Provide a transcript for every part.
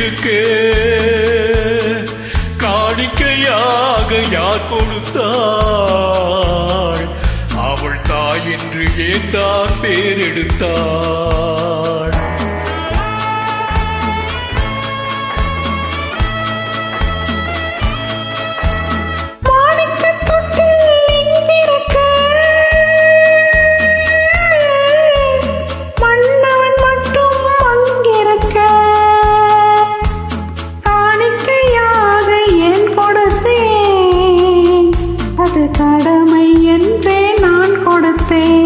அங்கிருக்கே. காணிக்கையாக யார் கொடுத்தாள்? அவள் தாய் என்று ஏன் தான் பேரெடுத்தாள்? கடமை என்றே நான் கொடுத்தேன்.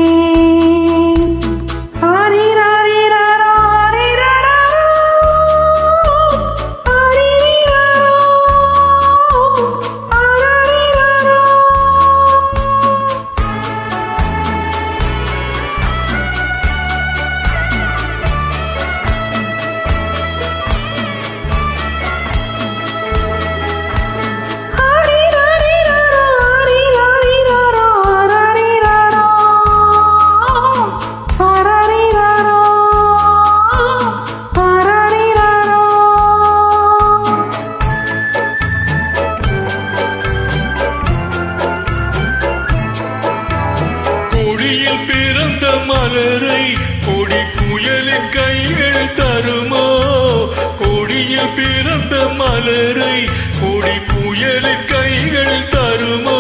பிறந்த மலரை கொடி புயலின் கைகள் தருமோ? கொடியில் பிறந்த மலரை கொடி புயலின் கைகள் தருமோ?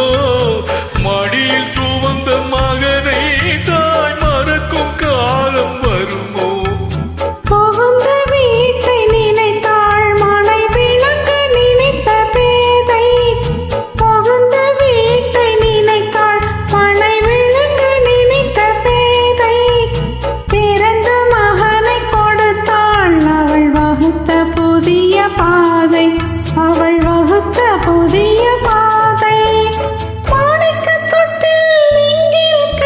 மடியில் சுவந்த மகனை தாய் மறக்கும் காலம் வருமோ? புகுந்த வீட்டை நினைத்தாள் மனை விளங்க நினைத்த பேதை. புகுந்த வீட்டை நினைத்தாள் மனை விளங்க நினைத்த பேதை. பிறந்த மகனை கொடுத்தாள் அவள் வகுத்த புதிய பாதை. அவள் வகுத்த புதிய பாதை. மாணிக்க தொட்டில் இங்கிருக்க,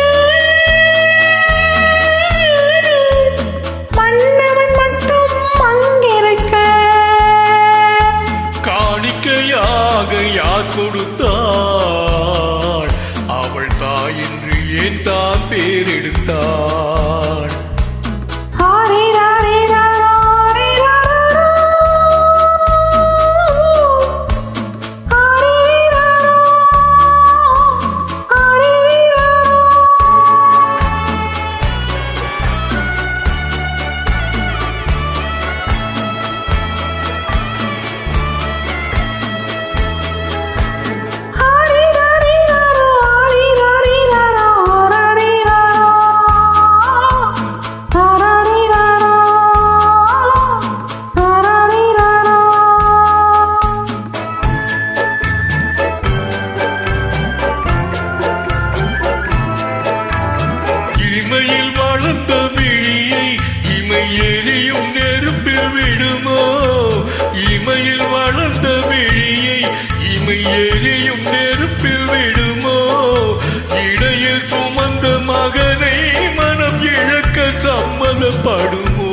மன்னவன் மட்டும் அங்கிருக்க. காணிக்கையாக யார் கொடுத்தாள்? அவள் தாய் என்று ஏன் தான் பேரெடுத்தாள்? இமையில் வளர்ந்த விழியை இமை எரியும் நெருப்பில் விடுமோ? இமையில் வளர்ந்த விழியை இமை எரியும் நெருப்பில் விடுமோ? இடையில் சுமந்த மகனை மனம் இழக்க சம்மதப்படுமோ?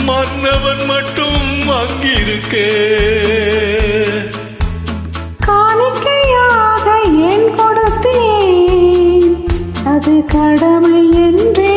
மன்னவன் மட்டும் அங்கிருக்கே. காணிக்கையாக ஏன் கொடுத்தேன்? அது கடமை என்று